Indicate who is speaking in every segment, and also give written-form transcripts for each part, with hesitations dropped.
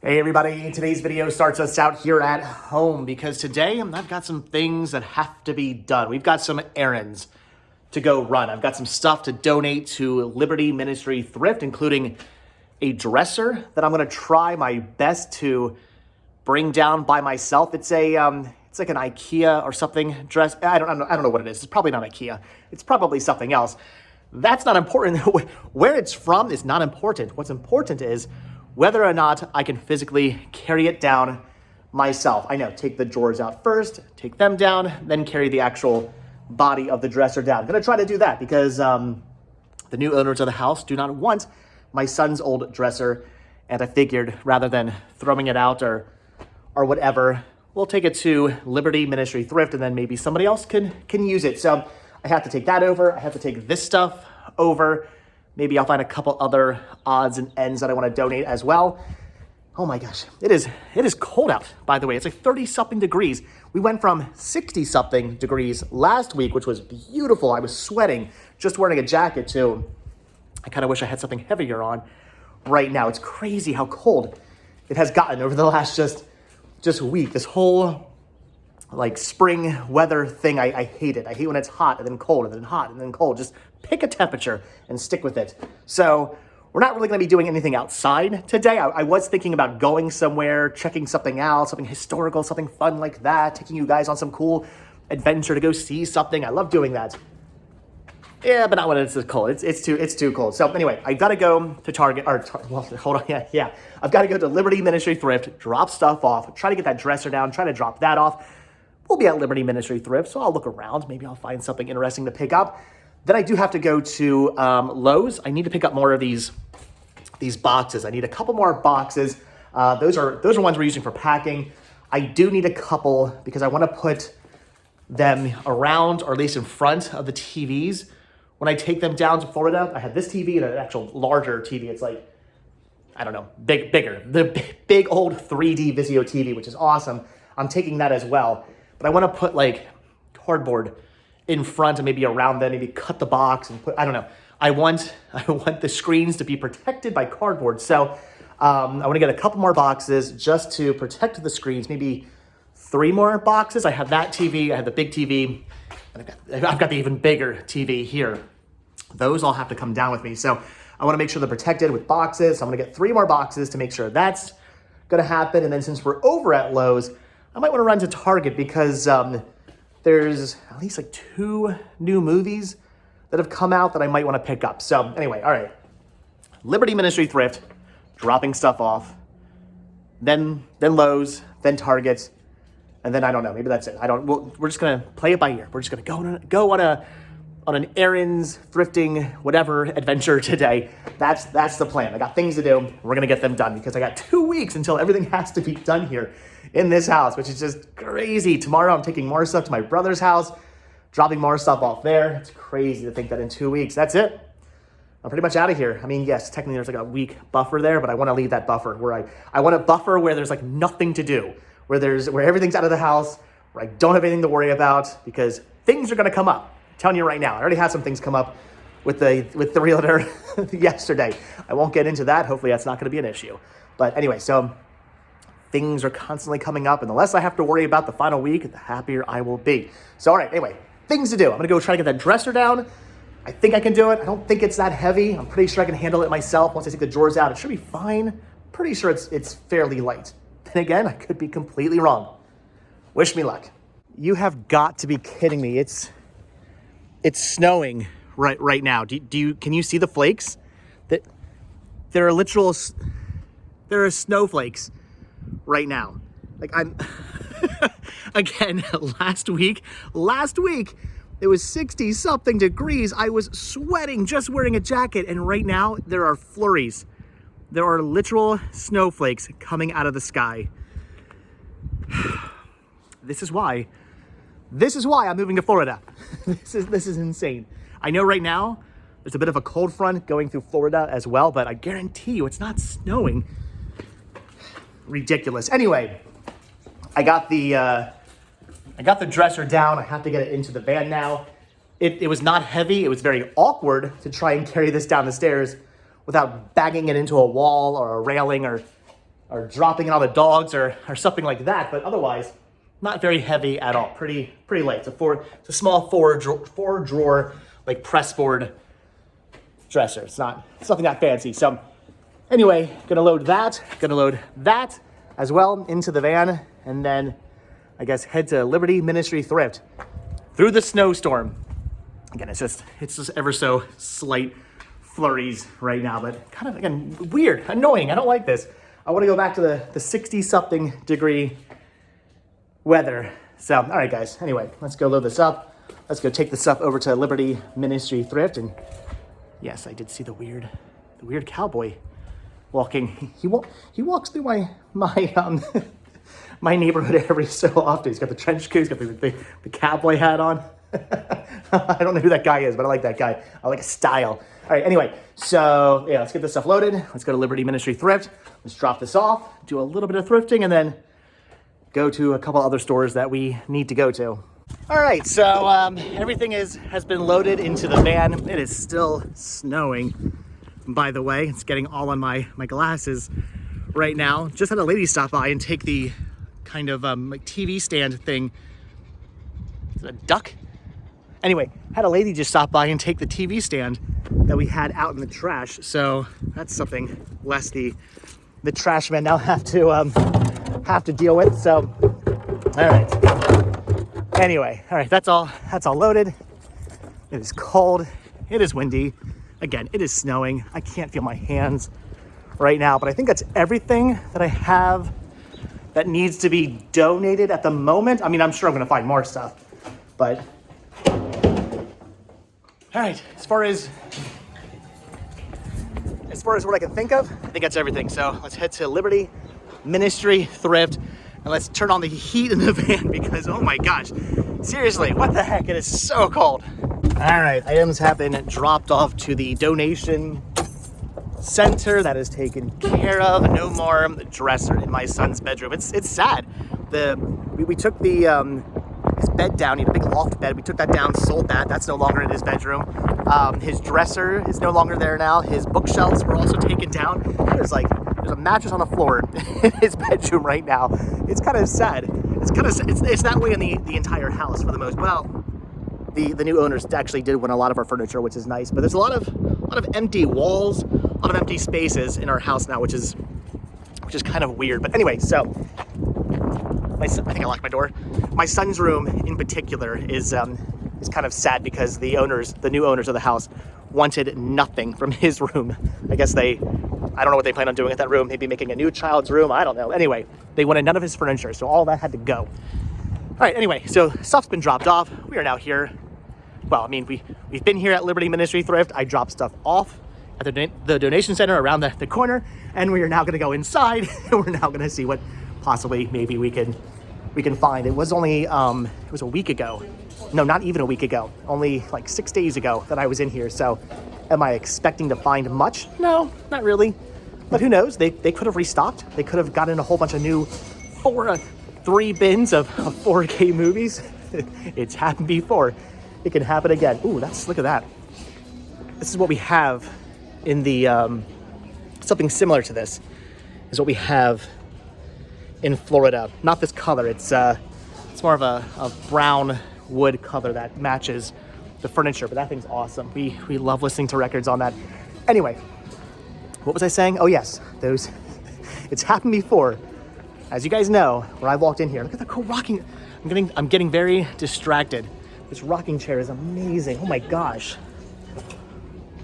Speaker 1: Hey everybody, today's video starts us out here at home because today I've got some things that have to be done. We've got some errands to go run. I've got some stuff to donate to Liberty Ministry Thrift, including a dresser that I'm gonna try my best to bring down by myself. It's like an IKEA or something dress. I don't know what it is. It's probably not IKEA. It's probably something else. That's not important. Where it's from is not important. What's important is whether or not I can physically carry it down myself. I know, take the drawers out first, take them down, then carry the actual body of the dresser down. I'm gonna try to do that because the new owners of the house do not want my son's old dresser, and I figured rather than throwing it out or whatever, we'll take it to Liberty Ministry Thrift and then maybe somebody else can use it. So I have to take that over, I have to take this stuff over. Maybe I'll find a couple other odds and ends that I want to donate as well. Oh my gosh, it is cold out, by the way. It's like 30-something degrees. We went from 60-something degrees last week, which was beautiful. I was sweating just wearing a jacket too. I kind of wish I had something heavier on right now. It's crazy how cold it has gotten over the last just week. This whole like spring weather thing, I hate it. I hate when it's hot and then cold and then hot and then cold. Just pick a temperature and stick with it. So we're not really gonna be doing anything outside today. I was thinking about going somewhere, checking something out, something historical, something fun like that, taking you guys on some cool adventure to go see something. I love doing that. Yeah, but not when it's cold. It's too cold. So anyway, I gotta go to Target, well, hold on, yeah. I've gotta go to Liberty Ministry Thrift, drop stuff off, try to get that dresser down, try to drop that off. We'll be at Liberty Ministry Thrift, so I'll look around. Maybe I'll find something interesting to pick up. Then I do have to go to Lowe's. I need to pick up more of these boxes. I need a couple more boxes. Those are ones we're using for packing. I do need a couple because I want to put them around or at least in front of the TVs. When I take them down to Florida, I have this TV and an actual larger TV. It's like, I don't know, bigger. The big old 3D Vizio TV, which is awesome. I'm taking that as well. But I want to put like cardboard in front and maybe around them, maybe cut the box and put, I don't know. I want the screens to be protected by cardboard. So I want to get a couple more boxes just to protect the screens, maybe 3 more boxes. I have that TV, I have the big TV, and I've got the even bigger TV here. Those all have to come down with me. So I want to make sure they're protected with boxes. So I'm going to get 3 more boxes to make sure that's going to happen. And then since we're over at Lowe's, I might want to run to Target because there's at least like 2 new movies that have come out that I might want to pick up. So anyway, all right. Liberty Ministry Thrift, dropping stuff off, then Lowe's, then Target, and then I don't know, maybe that's it. We're just gonna play it by ear. We're just gonna go on an errands, thrifting, whatever adventure today. That's the plan. I got things to do. We're gonna get them done because I got 2 weeks until everything has to be done here in this house, which is just crazy. Tomorrow I'm taking more stuff to my brother's house, dropping more stuff off there. It's crazy to think that in 2 weeks, that's it. I'm pretty much out of here. I mean, yes, technically there's like a week buffer there, but I want to leave that buffer where I want a buffer where there's like nothing to do, where everything's out of the house, where I don't have anything to worry about because things are going to come up. I'm telling you right now, I already had some things come up with the realtor yesterday. I won't get into that. Hopefully that's not going to be an issue. But anyway, so things are constantly coming up, and the less I have to worry about the final week, the happier I will be. So all right, anyway, things to do. I'm going to go try to get that dresser down. I think I can do it. I don't think it's that heavy. I'm pretty sure I can handle it myself. Once I take the drawers out, it should be fine. Pretty sure it's fairly light. Then again, I could be completely wrong. Wish me luck. You have got to be kidding me. It's snowing right now. Can you see the flakes? There are snowflakes right now. Like I'm again, last week it was 60-something degrees. I was sweating just wearing a jacket, and right now there are flurries. There are literal snowflakes coming out of the sky. This is why I'm moving to Florida. This is insane. I know right now there's a bit of a cold front going through Florida as well, but I guarantee you it's not snowing. Ridiculous. Anyway, I got the dresser down. I have to get it into the van now. It was not heavy. It was very awkward to try and carry this down the stairs without banging it into a wall or a railing or or dropping it on the dogs or something like that. But otherwise, not very heavy at all. Pretty light. It's a small four drawer like pressboard dresser. It's nothing that fancy. So anyway, gonna load that as well into the van, and then I guess head to Liberty Ministry Thrift through the snowstorm. Again, it's just ever so slight flurries right now, but kind of, again, weird, annoying. I don't like this. I want to go back to the 60-something degree weather. So, all right, guys. Anyway, let's go load this up. Let's go take this stuff over to Liberty Ministry Thrift. And yes, I did see the weird cowboy walking. He walks through my my neighborhood every so often. He's got the trench coat. He's got the cowboy hat on. I don't know who that guy is, but I like that guy. I like his style. All right, anyway, so yeah, let's get this stuff loaded. Let's go to Liberty Ministry Thrift. Let's drop this off, do a little bit of thrifting, and then go to a couple other stores that we need to go to. All right, so everything has been loaded into the van. It is still snowing, by the way. It's getting all on my glasses right now. Just had a lady stop by and take the kind of like TV stand thing. Is it a duck? Anyway, had a lady just stop by and take the TV stand that we had out in the trash. So that's something less the trash men now have to deal with. So, all right. Anyway, all right, that's all loaded. It is cold. It is windy. Again, it is snowing. I can't feel my hands right now, but I think that's everything that I have that needs to be donated at the moment. I mean, I'm sure I'm gonna find more stuff, but all right, as far as what I can think of, I think that's everything. So let's head to Liberty Ministry Thrift, and let's turn on the heat in the van because, oh my gosh, seriously, what the heck? It is so cold. All right, items have been dropped off to the donation center. That is taken care of. No more dresser in my son's bedroom. It's sad. We took his bed down. He had a big loft bed. We took that down, sold that. That's no longer in his bedroom. His dresser is no longer there now. His bookshelves were also taken down. There's a mattress on the floor in his bedroom right now. It's kind of sad. It's that way in the entire house for the most. Well, the new owners actually did win a lot of our furniture, which is nice. But there's a lot of empty walls, a lot of empty spaces in our house now, which is kind of weird. But anyway, so I think I locked my door. My son's room in particular is kind of sad because the new owners of the house wanted nothing from his room. I guess I don't know what they plan on doing at that room. Maybe making a new child's room. I don't know. Anyway, they wanted none of his furniture, so all that had to go. All right, anyway, so stuff's been dropped off. We are now here. Well, I mean, we've been here at Liberty Ministry Thrift. I dropped stuff off at the donation center around the corner, and we are now gonna go inside, and we're now gonna see what possibly maybe we can find. It was only, it was a week ago. No, not even a week ago. Only like 6 days ago that I was in here. So am I expecting to find much? No, not really. But who knows? They could have restocked. They could have gotten a whole bunch of new 3 bins of 4K movies. It's happened before. It can happen again. Ooh, look at that. This is what we have in the, something similar to this is what we have in Florida. Not this color. It's more of a brown wood color that matches the furniture, but that thing's awesome. We love listening to records on that. Anyway, what was I saying? Oh yes, those, it's happened before. As you guys know, when I walked in here, look at the cool rocking. I'm getting very distracted. This rocking chair is amazing. Oh my gosh.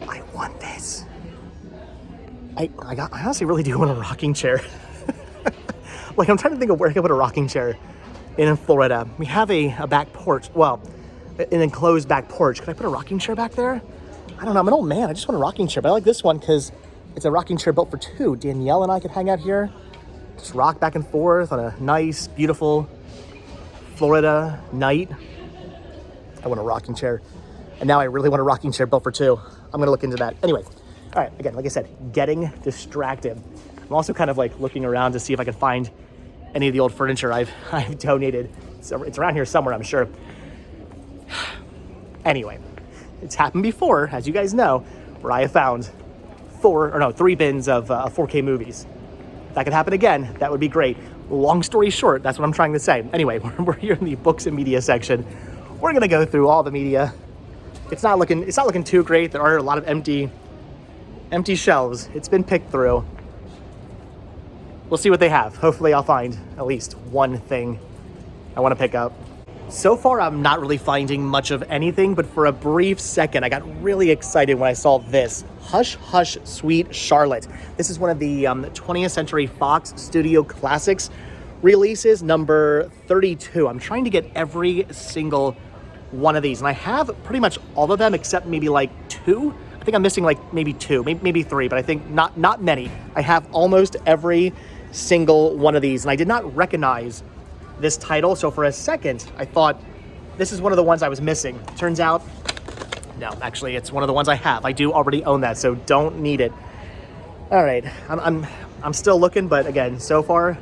Speaker 1: I want this. I honestly really do want a rocking chair. Like, I'm trying to think of where I could put a rocking chair in Florida. We have a back porch. Well, an enclosed back porch. Could I put a rocking chair back there? I don't know. I'm an old man. I just want a rocking chair. But I like this one because it's a rocking chair built for 2. Danielle and I could hang out here. Just rock back and forth on a nice, beautiful Florida night. I want a rocking chair. And now I really want a rocking chair built for 2. I'm going to look into that. Anyway, all right. Again, like I said, getting distracted. I'm also kind of like looking around to see if I can find any of the old furniture I've donated. So it's around here somewhere, I'm sure. Anyway, it's happened before, as you guys know, where I have found 3 bins of 4K movies. If that could happen again, that would be great. Long story short, that's what I'm trying to say. Anyway, we're here in the books and media section. We're gonna go through all the media. It's not looking too great. There are a lot of empty shelves. It's been picked through. We'll see what they have. Hopefully I'll find at least one thing I want to pick up. So far, I'm not really finding much of anything, but for a brief second, I got really excited when I saw this. Hush Hush Sweet Charlotte. This is one of the 20th Century Fox Studio Classics releases, number 32. I'm trying to get every single one of these, and I have pretty much all of them except maybe like two. I think I'm missing like maybe two, maybe three, but I think not many. I have almost every single one of these, and I did not recognize this title, so for a second I thought this is one of the ones I was missing. Turns out, no, actually it's one of the ones I have. I do already own that, so don't need it. All right, I'm still looking, but again, so far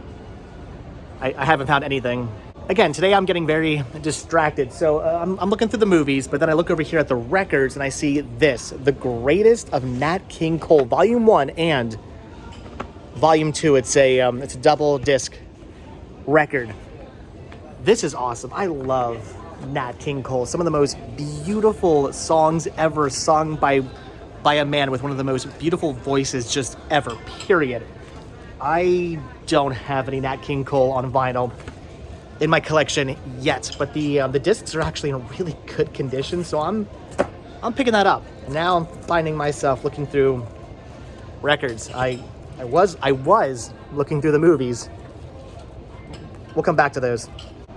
Speaker 1: I haven't found anything. Again, today I'm getting very distracted, so I'm looking through the movies, but then I look over here at the records and I see this, The Greatest of Nat King Cole, Volume 1 and Volume 2. It's a double disc record. This is awesome. I love Nat King Cole. Some of the most beautiful songs ever sung by a man with one of the most beautiful voices just ever, period. I don't have any Nat King Cole on vinyl in my collection yet, but the discs are actually in really good condition, so I'm picking that up. And now I'm finding myself looking through records. I was looking through the movies. We'll come back to those.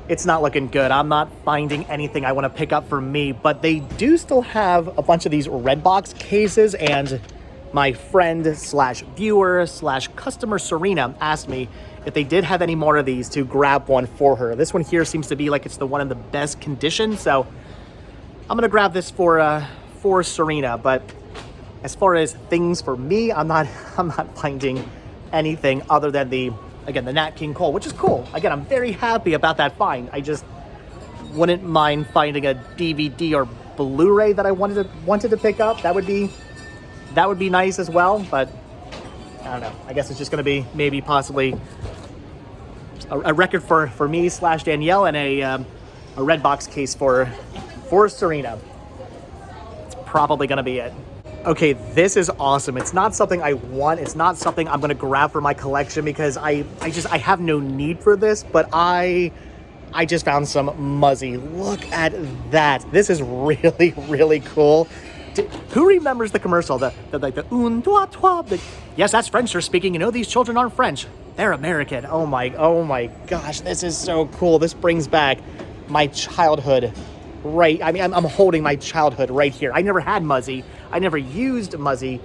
Speaker 1: It's not looking good. I'm not finding anything I want to pick up for me, but they do still have a bunch of these Redbox cases, and my friend slash viewer slash customer Serena asked me if they did have any more of these to grab one for her. This one here seems to be like it's the one in the best condition, so I'm gonna grab this for Serena. But as far as things for me, I'm not finding anything other than the Nat King Cole, which is cool. Again, I'm very happy about that find. I just wouldn't mind finding a DVD or Blu-ray that I wanted to pick up. That would be nice as well, but I don't know. I guess it's just going to be maybe possibly a record for me slash Danielle and a Redbox case for Serena. It's probably going to be it. Okay, this is awesome. It's not something I want. It's not something I'm going to grab for my collection because I have no need for this, but I just found some Muzzy. Look at that. This is really, really cool. Who remembers the commercial? The un, trois, trois. Yes, that's French they're speaking. You know, these children aren't French. They're American. Oh my gosh, this is so cool. This brings back my childhood. Right, I mean, I'm holding my childhood right here. I never had Muzzy. I never used Muzzy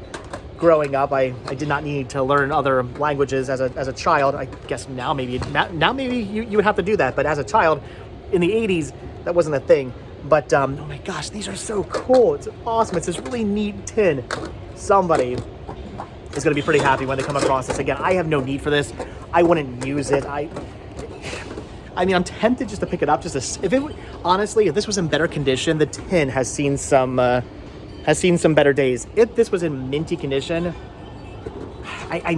Speaker 1: growing up. I did not need to learn other languages as a child. I guess now maybe you would have to do that. But as a child, in the 80s, that wasn't a thing. But oh my gosh, these are so cool. It's awesome. It's this really neat tin. Somebody is going to be pretty happy when they come across this. Again, I have no need for this. I wouldn't use it. I mean, I'm tempted just to pick it up. Honestly, if this was in better condition, the tin has seen some better days. If this was in minty condition, I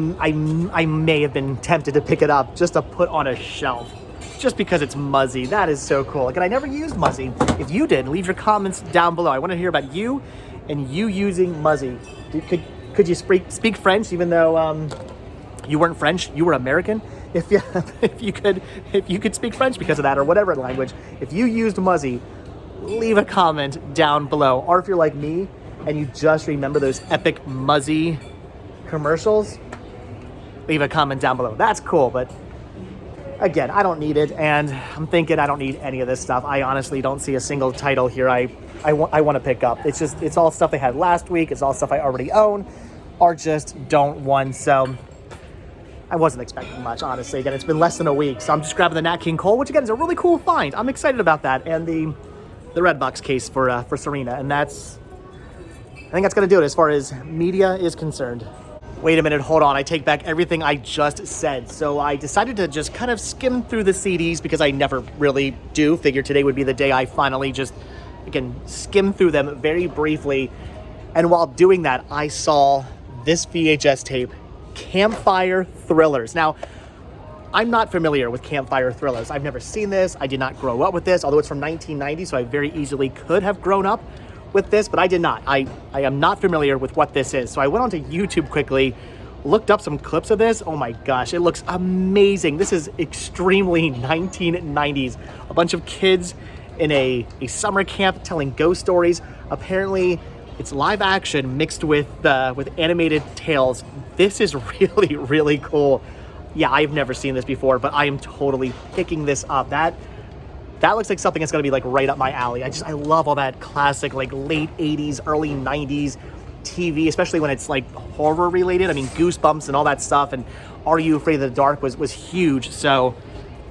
Speaker 1: may have been tempted to pick it up just to put on a shelf, just because it's Muzzy. That is so cool. Again, I never used Muzzy. If you did, leave your comments down below. I want to hear about you and you using Muzzy. Could you speak French even though you weren't French? You were American. If you could speak French because of that or whatever language, if you used Muzzy, leave a comment down below. Or if you're like me and you just remember those epic Muzzy commercials, leave a comment down below. That's cool, but again, I don't need it, and I'm thinking I don't need any of this stuff. I honestly don't see a single title here I want to pick up. It's all stuff they had last week. It's all stuff I already own or just don't want, so I wasn't expecting much, honestly. Again, it's been less than a week, so I'm just grabbing the Nat King Cole, which again is a really cool find. I'm excited about that, and the Redbox case for Serena, and I think that's going to do it as far as media is concerned. Wait a minute, hold on. I take back everything I just said. So I decided to just kind of skim through the CDs because I never really do. Figured today would be the day I finally just, again, skim through them very briefly. And while doing that, I saw this VHS tape campfire thrillers. Now, I'm not familiar with campfire thrillers. I've never seen this. I did not grow up with this, although it's from 1990, so I very easily could have grown up with this, but I did not. I am not familiar with what this is. So I went onto YouTube quickly, looked up some clips of this. Oh my gosh, it looks amazing. This is extremely 1990s. A bunch of kids in a summer camp telling ghost stories. Apparently, it's live action mixed with animated tales. This is really, really cool. Yeah, I've never seen this before, but I am totally picking this up. That looks like something that's gonna be like right up my alley. I love all that classic like late 80s, early 90s TV, especially when it's like horror related. I mean, Goosebumps and all that stuff, and Are You Afraid of the Dark was huge. So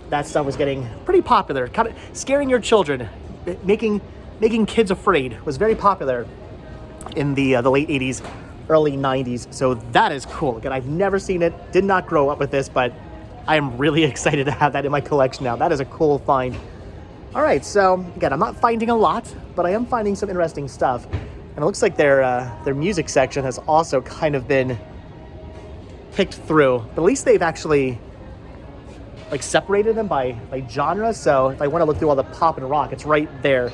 Speaker 1: that stuff was getting pretty popular. Kind of scaring your children, making kids afraid was very popular in the late 80s, early 90s. So that is cool. Again, I've never seen it, did not grow up with this, but I am really excited to have that in my collection now. That is a cool find. All right, so again, I'm not finding a lot, but I am finding some interesting stuff. And it looks like their music section has also kind of been picked through, but at least they've actually like separated them by genre. So if I want to look through all the pop and rock, it's right there.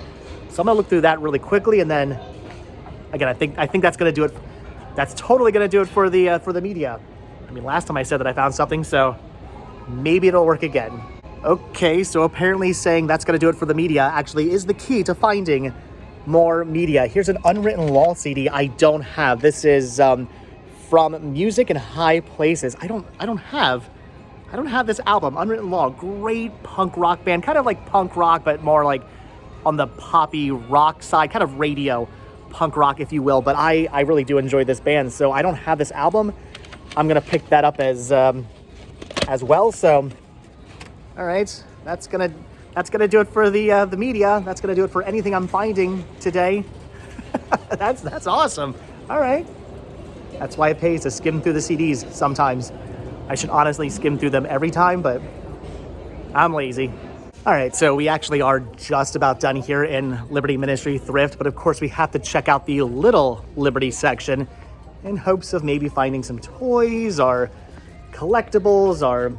Speaker 1: So I'm gonna look through that really quickly, and then again, I think that's gonna do it. That's totally gonna do it for the media. I mean, last time I said that I found something, so maybe it'll work again. Okay, so apparently saying that's gonna do it for the media actually is the key to finding more media. Here's an Unwritten Law CD I don't have. This is from Music in High Places. I don't have this album. Unwritten Law, great punk rock band, kind of like punk rock, but more like on the poppy rock side, kind of radio punk rock, if you will. But I really do enjoy this band, so I don't have this album. I'm gonna pick that up as well. So, all right, that's gonna do it for the media. That's gonna do it for anything I'm finding today. That's awesome. All right, that's why it pays to skim through the CDs sometimes. I should honestly skim through them every time, but I'm lazy. All right, so we actually are just about done here in Liberty Ministry Thrift, but of course we have to check out the Little Liberty section in hopes of maybe finding some toys or collectibles or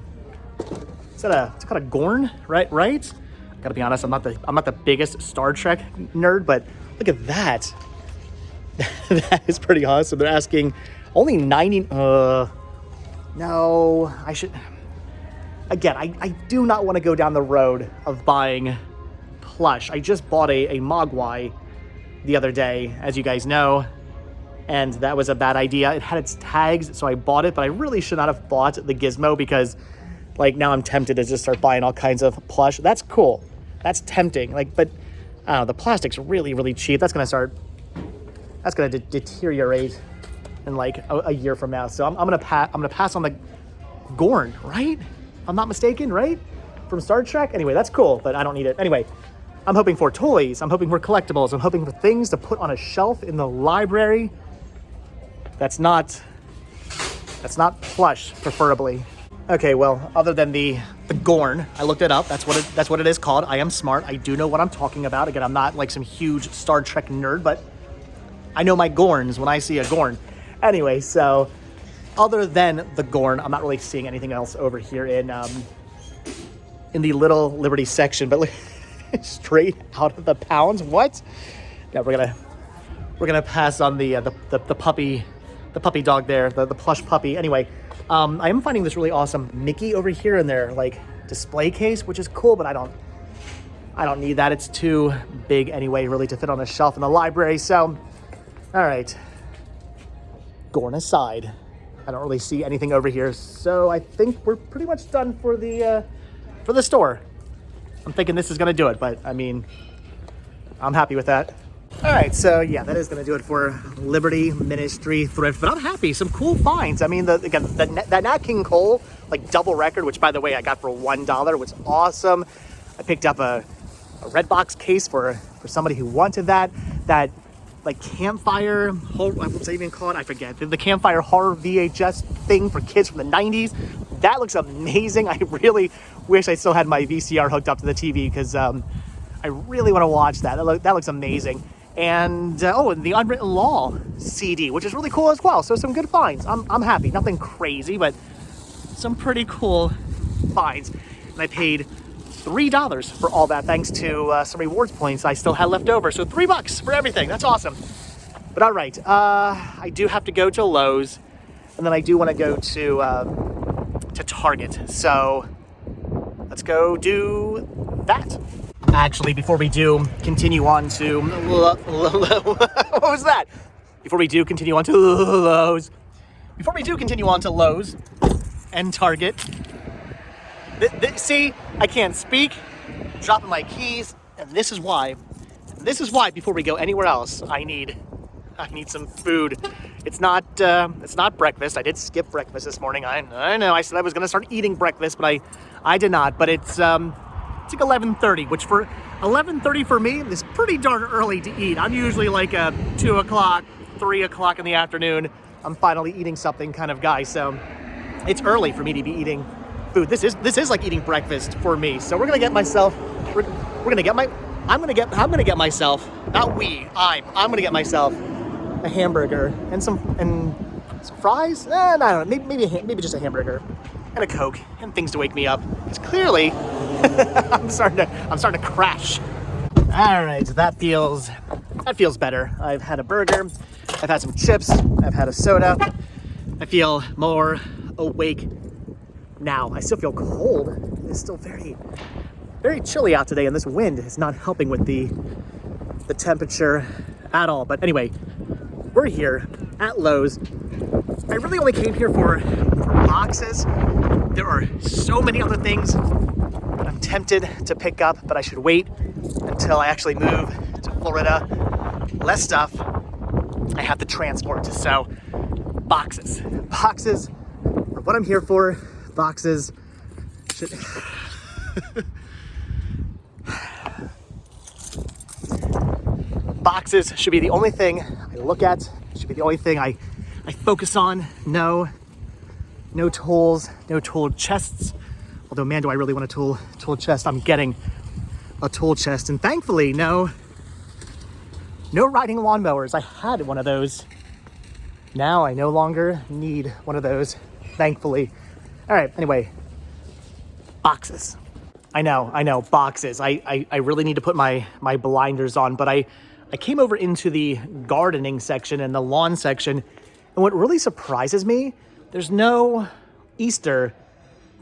Speaker 1: it's called a Gorn, right? Gotta be honest, I'm not the biggest Star Trek nerd, but look at that. That is pretty awesome. They're asking only 90. No, I should. Again, I do not want to go down the road of buying plush. I just bought a Mogwai the other day, as you guys know, and that was a bad idea. It had its tags, so I bought it, but I really should not have bought the gizmo because, like, now I'm tempted to just start buying all kinds of plush. That's cool. That's tempting. Like, but I don't know, the plastic's really, really cheap. That's gonna deteriorate in like a year from now. So I'm gonna pass on the Gorn, right? If I'm not mistaken, right? From Star Trek? Anyway, that's cool, but I don't need it. Anyway, I'm hoping for toys. I'm hoping for collectibles. I'm hoping for things to put on a shelf in the library. That's not plush, preferably. Okay, well, other than the Gorn, I looked it up. That's what it is called. I am smart. I do know what I'm talking about. Again, I'm not like some huge Star Trek nerd, but I know my Gorns when I see a Gorn. Anyway, so other than the Gorn, I'm not really seeing anything else over here in the Little Liberty section. But look, straight out of the pounds. What? Yeah, we're gonna pass on the puppy dog there, the plush puppy. Anyway, I am finding this really awesome Mickey over here in their like display case, which is cool, but I don't need that. It's too big anyway, really, to fit on a shelf in the library. So, all right, Gorn aside, I don't really see anything over here. So I think we're pretty much done for the store. I'm thinking this is gonna do it, but I mean, I'm happy with that. All right, so yeah, that is gonna do it for Liberty Ministry Thrift, but I'm happy, some cool finds. I mean, that Nat King Cole, like double record, which by the way, I got for $1, was awesome. I picked up a Redbox case for somebody who wanted that like campfire, what's that even called? I forget. The campfire horror VHS thing for kids from the 90s. That looks amazing. I really wish I still had my VCR hooked up to the TV because I really want to watch that. That looks amazing. and and the Unwritten Law CD, which is really cool as well. So some good finds. I'm happy. Nothing crazy, but some pretty cool finds. And I paid $3 for all that, thanks to some rewards points I still had left over. So $3 for everything. That's awesome. But all right, I do have to go to Lowe's, and then I do want to go to Target. So let's go do that. Actually, before we do continue on to what was that? Before we do continue on to Lowe's, and Target. See, I can't speak, dropping my keys, and this is why. Before we go anywhere else, I need some food. It's not breakfast. I did skip breakfast this morning. I know. I said I was gonna start eating breakfast, but I did not. But it's like 11:30, which for 11:30 for me is pretty darn early to eat. I'm usually like a 2 o'clock, 3 o'clock in the afternoon. I'm finally eating something kind of guy. So it's early for me to be eating food. This is like eating breakfast for me. So I'm gonna get myself, a hamburger and some fries. I don't know, maybe just a hamburger and a Coke and things to wake me up. Because clearly I'm starting to crash. All right, so that feels better. I've had a burger, I've had some chips, I've had a soda. I feel more awake now. I still feel cold. It's still very, very chilly out today, and this wind is not helping with the temperature at all. But anyway, we're here at Lowe's. I really only came here for boxes. There are so many other things I'm tempted to pick up, but I should wait until I actually move to Florida. Less stuff I have to transport. So boxes are what I'm here for. Boxes should boxes should be the only thing I look at. Should be the only thing I focus on. No tools, no tool chests. Although, man, do I really want a tool chest. I'm getting a tool chest, and thankfully, no riding lawnmowers. I had one of those. Now I no longer need one of those, thankfully. All right, anyway, boxes. I know, boxes. I really need to put my blinders on, but I came over into the gardening section and the lawn section, and what really surprises me, there's no Easter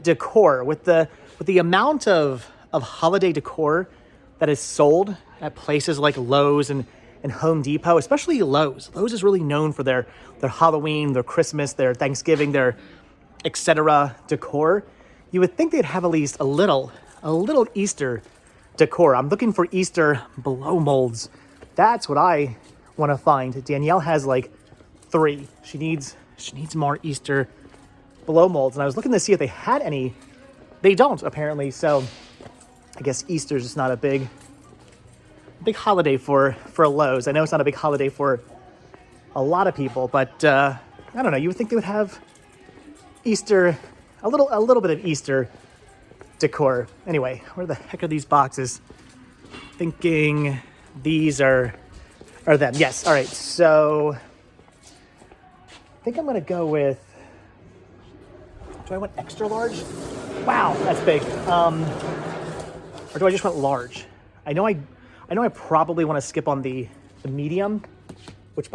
Speaker 1: decor. With the amount of holiday decor that is sold at places like Lowe's and Home Depot, especially Lowe's. Lowe's is really known for their Halloween, their Christmas, their Thanksgiving, their etc. decor. You would think they'd have at least a little Easter decor. I'm looking for Easter blow molds. That's what I want to find. Danielle has like 3. She needs more Easter blow molds, and I was looking to see if they had any. They don't, apparently. So I guess Easter's just not a big holiday for Lowe's. I know it's not a big holiday for a lot of people, but I don't know. You would think they would have Easter, a little bit of Easter decor. Anyway, where the heck are these boxes? Thinking these are them. Yes. All right. So I think I'm gonna go with. Do I want extra large? Wow, that's big. Or do I just want large? I know I probably want to skip on the medium, which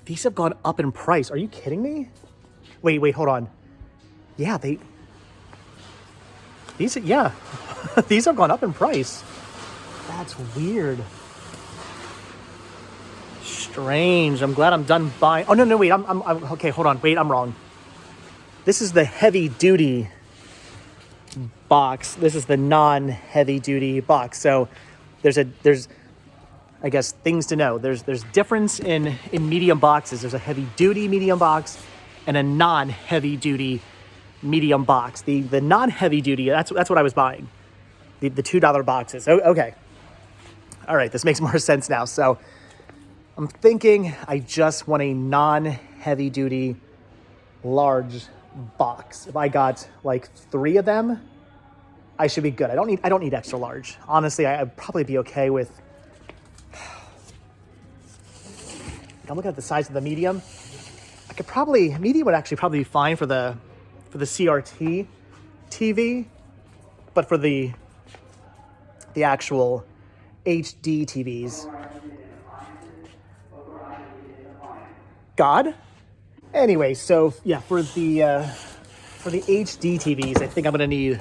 Speaker 1: these have gone up in price. Are you kidding me? Wait, hold on. Yeah, these have gone up in price. That's weird. Strange. I'm glad I'm done buying. Oh, no, wait. I'm okay. Hold on. Wait, I'm wrong. This is the heavy duty box. This is the non-heavy duty box. So there's I guess things to know. There's difference in medium boxes. There's a heavy duty medium box and a non-heavy duty medium box. The non-heavy duty, that's what I was buying. The $2 boxes. Oh, okay. All right, this makes more sense now. So I'm thinking I just want a non-heavy duty large box. If I got like 3 of them, I should be good. I don't need extra large. Honestly, I'd probably be okay with. I'm looking at the size of the medium. I could probably medium would actually probably be fine for the CRT TV, but for the actual HD TVs. God. Anyway, so yeah, for the HD TVs, I think I'm gonna need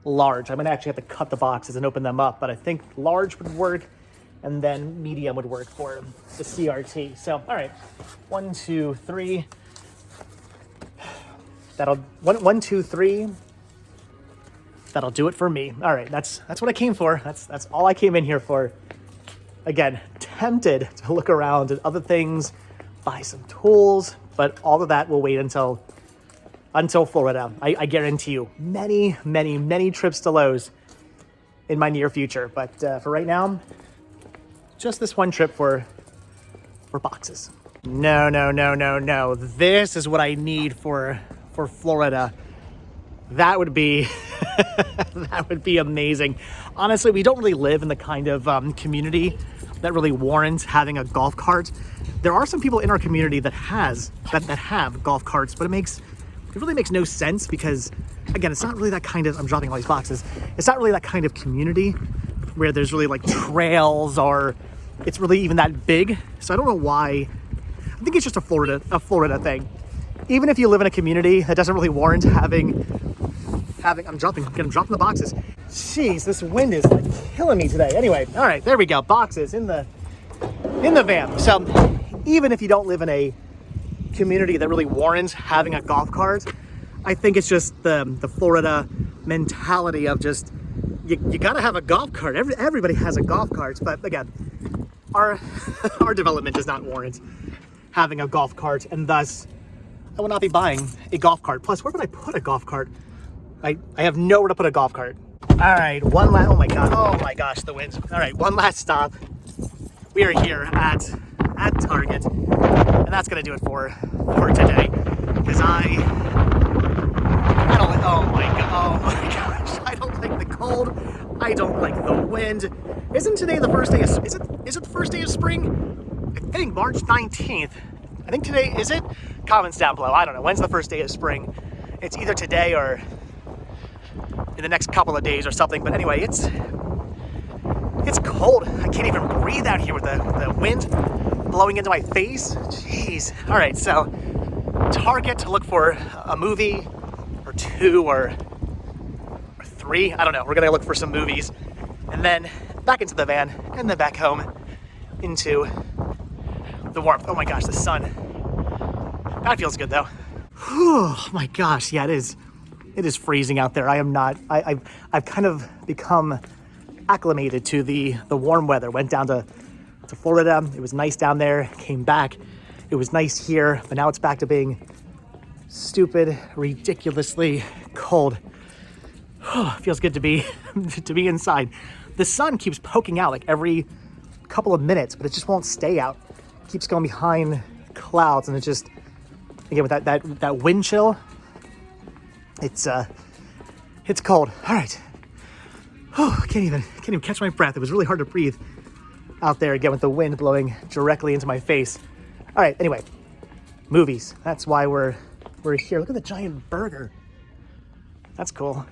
Speaker 1: large. I'm gonna actually have to cut the boxes and open them up, but I think large would work, and then medium would work for the CRT. So, all right, 1, 2, 3. That'll 1, 2, 3. That'll do it for me. All right, that's what I came for. That's all I came in here for. Again, tempted to look around at other things, buy some tools, but all of that will wait until Florida. I guarantee you many trips to Lowe's in my near future. But for right now, just this one trip for boxes. No. This is what I need for Florida. That would be that would be amazing. Honestly, we don't really live in the kind of community that really warrants having a golf cart. There are some people in our community that have golf carts, but it really makes no sense because, again, it's not really that kind of, I'm dropping all these boxes. It's not really that kind of community where there's really like trails or it's really even that big. So I don't know why. I think it's just a Florida thing. Even if you live in a community that doesn't really warrant having, I'm dropping the boxes. Jeez, this wind is like killing me today. Anyway, all right, there we go. Boxes in the van. So even if you don't live in a community that really warrants having a golf cart, I think it's just the Florida mentality of just, you gotta have a golf cart. Everybody has a golf cart, but again, our development does not warrant having a golf cart, and thus I will not be buying a golf cart. Plus, where would I put a golf cart? I have nowhere to put a golf cart. All right, oh my gosh, the wind. All right, one last stop. We are here at Target, and that's gonna do it for today. Because I don't like, oh my gosh, I don't like the cold. I don't like the wind. Isn't today the first day of, is it the first day of spring? I think March 19th. I think today, is it? Comments down below. I don't know. When's the first day of spring? It's either today or in the next couple of days or something. But anyway, it's cold. I can't even breathe out here with the wind blowing into my face. Jeez. All right, so Target to look for a movie or two or three. I don't know. We're gonna look for some movies, and then back into the van, and then back home into the warmth. Oh my gosh, the sun. That feels good though. Oh my gosh, yeah, it is. It is freezing out there. I am not. I've kind of become acclimated to the warm weather. Went down to Florida. It was nice down there. Came back. It was nice here, but now it's back to being stupid, ridiculously cold. Oh, feels good to be inside. The sun keeps poking out like every couple of minutes, but it just won't stay out. It keeps going behind clouds, and it just, again, with that wind chill, it's cold. All right. Oh, I can't even catch my breath. It was really hard to breathe out there again with the wind blowing directly into my face. All right, anyway, movies. That's why we're here. Look at the giant burger. That's cool.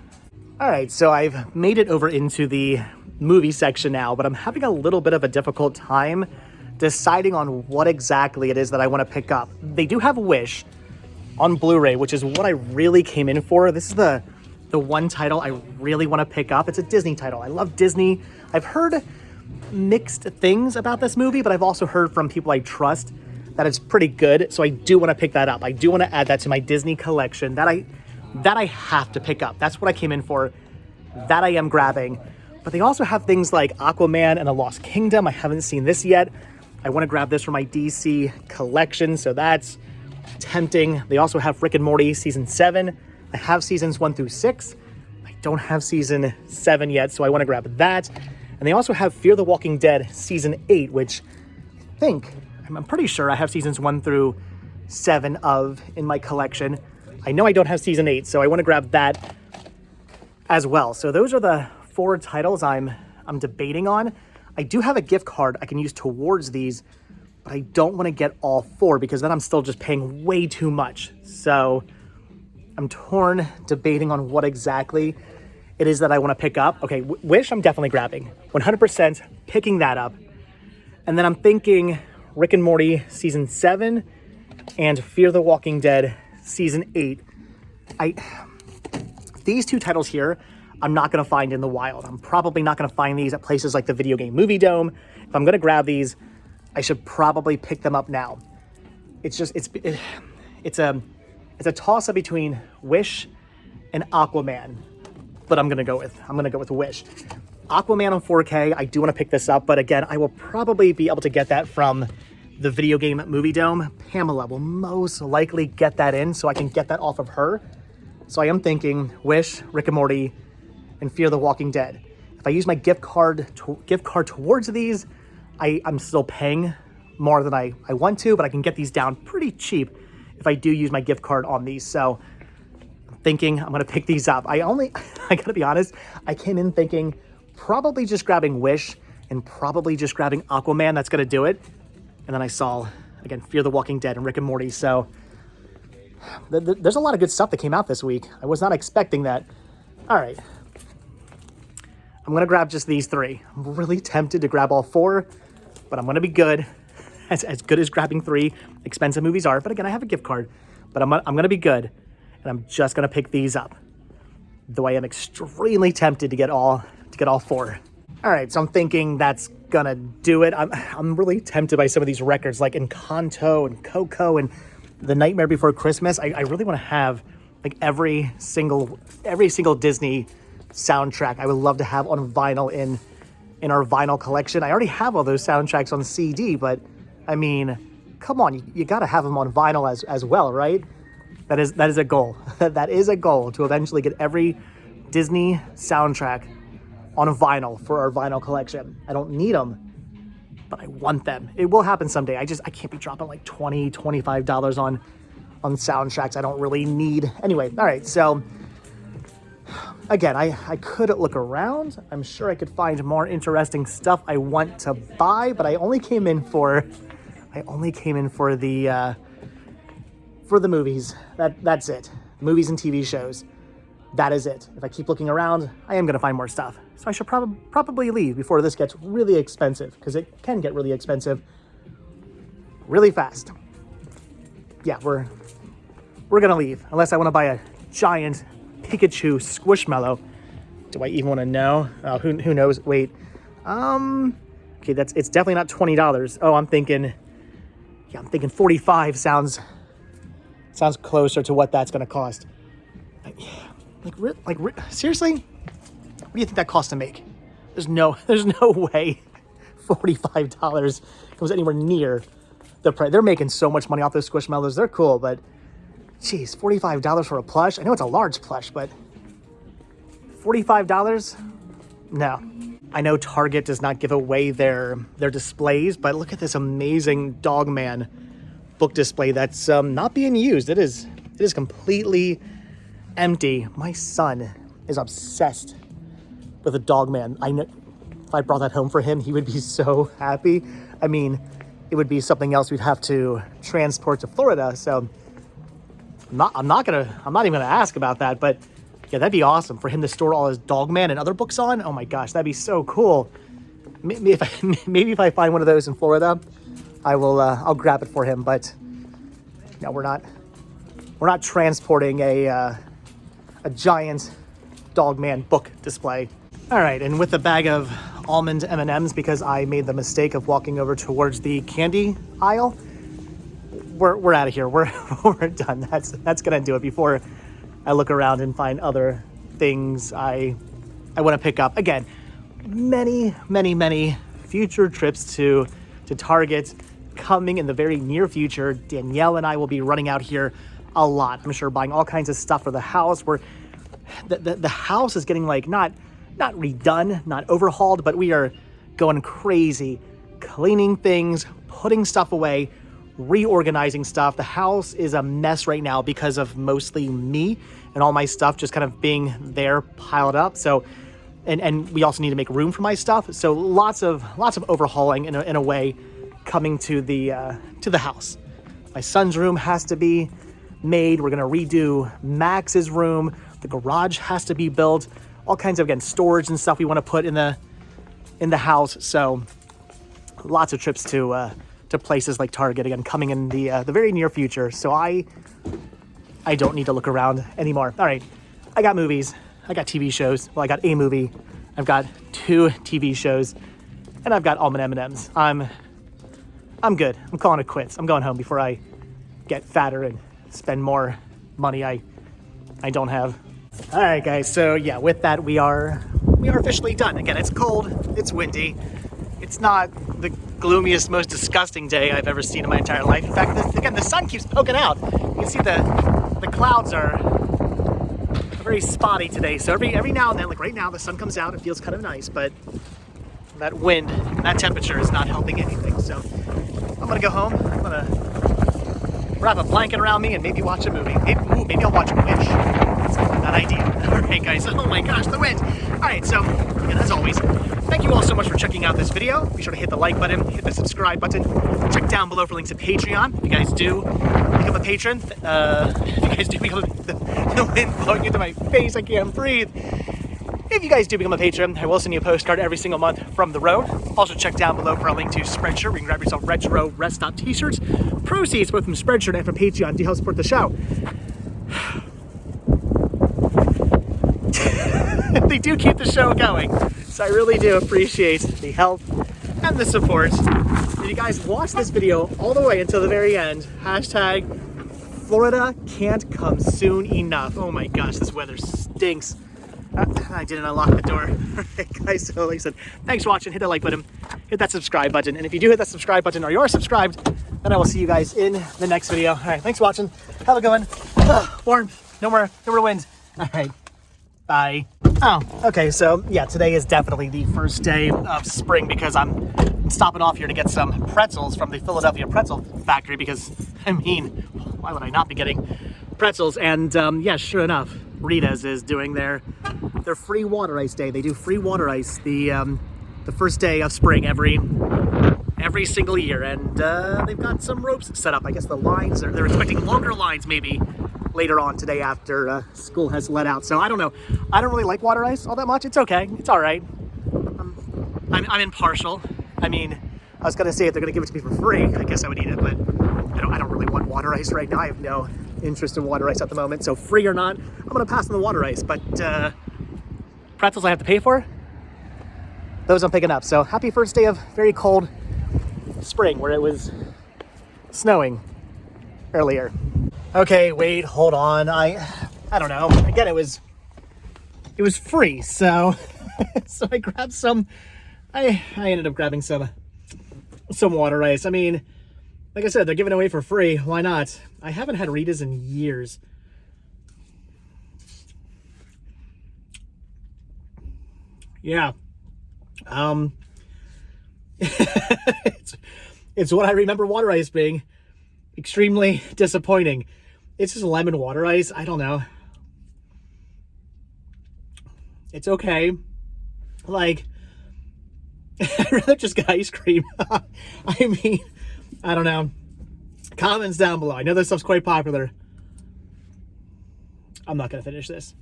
Speaker 1: All right, so I've made it over into the movie section now, but I'm having a little bit of a difficult time deciding on what exactly it is that I want to pick up. They do have Wish on Blu-ray, which is what I really came in for. This is the one title I really want to pick up. It's a Disney title. I love Disney. I've heard mixed things about this movie, but I've also heard from people I trust that it's pretty good. So I do want to pick that up. I do want to add that to my Disney collection that I have to pick up. That's what I came in for. That I am grabbing. But they also have things like Aquaman and the Lost Kingdom. I haven't seen this yet. I want to grab this for my DC collection, so that's tempting. They also have Rick and Morty season 7. I have seasons 1 through 6. I don't have season 7 yet, so I want to grab that. And they also have Fear the Walking Dead season 8, which I'm pretty sure I have seasons 1 through 7 of in my collection. I know I don't have season 8, so I want to grab that as well. So those are the 4 titles I'm debating on. I do have a gift card I can use towards these, but I don't want to get all 4 because then I'm still just paying way too much. So I'm torn, debating on what exactly it is that I want to pick up. Okay, Wish I'm definitely grabbing. 100% picking that up. And then I'm thinking Rick and Morty Season 7 and Fear the Walking Dead Season 8. These 2 titles here, I'm not going to find in the wild. I'm probably not going to find these at places like the Video Game Movie Dome. If I'm going to grab these, I should probably pick them up now. It's a toss-up between Wish and Aquaman, but I'm gonna go with Wish. Aquaman on 4K, I do want to pick this up, but again, I will probably be able to get that from the Video Game Movie Dome. Pamela will most likely get that in, so I can get that off of her. So I am thinking Wish, Rick and Morty, and Fear the Walking Dead. If I use my gift card towards these, I'm still paying more than I want to, but I can get these down pretty cheap if I do use my gift card on these. So I'm thinking I'm gonna pick these up. I gotta be honest, I came in thinking probably just grabbing Wish and probably just grabbing Aquaman. That's gonna do it. And then I saw, again, Fear the Walking Dead and Rick and Morty. So there's a lot of good stuff that came out this week. I was not expecting that. All right. I'm going to grab just these 3. I'm really tempted to grab all 4, but I'm going to be good. As good as grabbing 3 expensive movies are. But again, I have a gift card, but I'm going to be good. And I'm just going to pick these up. Though I am extremely tempted to get all 4. All right, so I'm thinking that's going to do it. I'm really tempted by some of these records like Encanto and Coco and The Nightmare Before Christmas. I really want to have like every single Disney soundtrack I would love to have on vinyl in our vinyl collection. I already have all those soundtracks on CD, but I mean, come on, you got to have them on vinyl as well, right? That is a goal. That is a goal, to eventually get every Disney soundtrack on a vinyl for our vinyl collection. I don't need them, but I want them. It will happen someday. I can't be dropping like $20, $25 on soundtracks I don't really need. Anyway, all right, so again, I could look around. I'm sure I could find more interesting stuff I want to buy, but I only came in for the movies. That's it. Movies and TV shows. That is it. If I keep looking around, I am going to find more stuff. So I should probably leave before this gets really expensive, because it can get really expensive really fast. Yeah, we're going to leave, unless I want to buy a giant Pikachu Squishmallow. Do I even want to know? Oh, who knows? Wait. Okay, it's definitely not $20. Oh, I'm thinking 45 sounds closer to what that's going to cost. Seriously? What do you think that costs to make? There's no way $45 comes anywhere near the price. They're making so much money off those Squishmallows. They're cool, but geez, $45 for a plush? I know it's a large plush, but $45? No. I know Target does not give away their displays, but look at this amazing Dogman book display that's not being used. It is completely empty. My son is obsessed with a Dogman. I know if I brought that home for him, he would be so happy. I mean, it would be something else we'd have to transport to Florida. So I'm not even gonna ask about that. But yeah, that'd be awesome for him to store all his Dogman and other books on. Oh my gosh, that'd be so cool. Maybe if I find one of those in Florida, I'll grab it for him. But no, we're not transporting a giant Dogman book display. All right, and with a bag of almond M&Ms, because I made the mistake of walking over towards the candy aisle, we're out of here. We're done. That's gonna do it before I look around and find other things I want to pick up. Again, many future trips to Target coming in the very near future. Danielle and I will be running out here a lot. I'm sure buying all kinds of stuff for the house. The house is getting like not redone, not overhauled, but we are going crazy, cleaning things, putting stuff away, reorganizing stuff. The house is a mess right now because of mostly me and all my stuff just kind of being there piled up. So, and we also need to make room for my stuff. So lots of overhauling in a way coming to the house. My son's room has to be made. We're gonna redo Max's room. The garage has to be built. All kinds of, again, storage and stuff we want to put in the house. So lots of trips to places like Target again coming in the very near future. So I don't need to look around anymore. All right, I got movies, I got TV shows. Well, I got a movie, I've got 2 TV shows, and I've got almond M&Ms. I'm good. I'm calling it quits. I'm going home before I get fatter and spend more money I don't have. All right, guys. So yeah, with that, we are officially done. Again, it's cold, it's windy. It's not the gloomiest, most disgusting day I've ever seen in my entire life. In fact, again, the sun keeps poking out. You can see the clouds are very spotty today. So every now and then, like right now, the sun comes out. It feels kind of nice, but that wind, that temperature is not helping anything. So I'm gonna go home. I'm gonna wrap a blanket around me and maybe watch a movie. Maybe I'll watch Wish. That's not a bad idea. All right, guys. Oh my gosh, the wind. All right, so again, as always, thank you all so much for checking out this video. Be sure to hit the like button, hit the subscribe button. Check down below for links to Patreon. If you guys do become a patron, if you guys do become the wind blowing into my face, I can't breathe. If you guys do become a patron, I will send you a postcard every single month from the road. Also check down below for a link to Spreadshirt, where you can grab yourself retro rest stop t-shirts. Proceeds both from Spreadshirt and from Patreon to help support the show. They do keep the show going, so I really do appreciate the help and the support. If you guys watch this video all the way until the very end, hashtag Florida can't come soon enough. Oh my gosh, this weather stinks. I didn't unlock the door. Alright guys, so like I said, thanks for watching. Hit that like button, hit that subscribe button, and if you do hit that subscribe button or you're subscribed, then I will see you guys in the next video. Alright, thanks for watching. Have a good one. Warm. No more wind. Alright. Bye. Oh, okay, so yeah, today is definitely the first day of spring because I'm stopping off here to get some pretzels from the Philadelphia Pretzel Factory because, I mean, why would I not be getting pretzels? And yeah, sure enough, Rita's is doing their free water ice day. They do free water ice the first day of spring every single year, and they've got some ropes set up. I guess the lines they're expecting longer lines maybe later on today after school has let out. So I don't know. I don't really like water ice all that much. It's okay. It's all right. I'm impartial. I mean, I was gonna say if they're gonna give it to me for free, I guess I would eat it, but I don't really want water ice right now. I have no interest in water ice at the moment. So free or not, I'm gonna pass on the water ice. But pretzels I have to pay for, those I'm picking up. So happy first day of very cold spring where it was snowing earlier. Okay, wait, hold on. I don't know. Again, it was free, so so I grabbed some. I ended up grabbing some water ice. I mean, like I said, they're giving it away for free. Why not? I haven't had Rita's in years. Yeah. It's what I remember water ice being. Extremely disappointing. It's just lemon water ice. I don't know. It's okay. Like, I'd rather just get ice cream. I mean, I don't know. Comments down below. I know this stuff's quite popular. I'm not gonna finish this.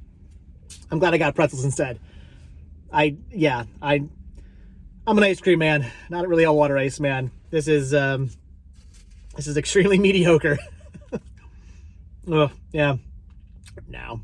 Speaker 1: I'm glad I got pretzels instead. I'm an ice cream man, not really a water ice man. This is extremely mediocre. Oh, yeah. Now.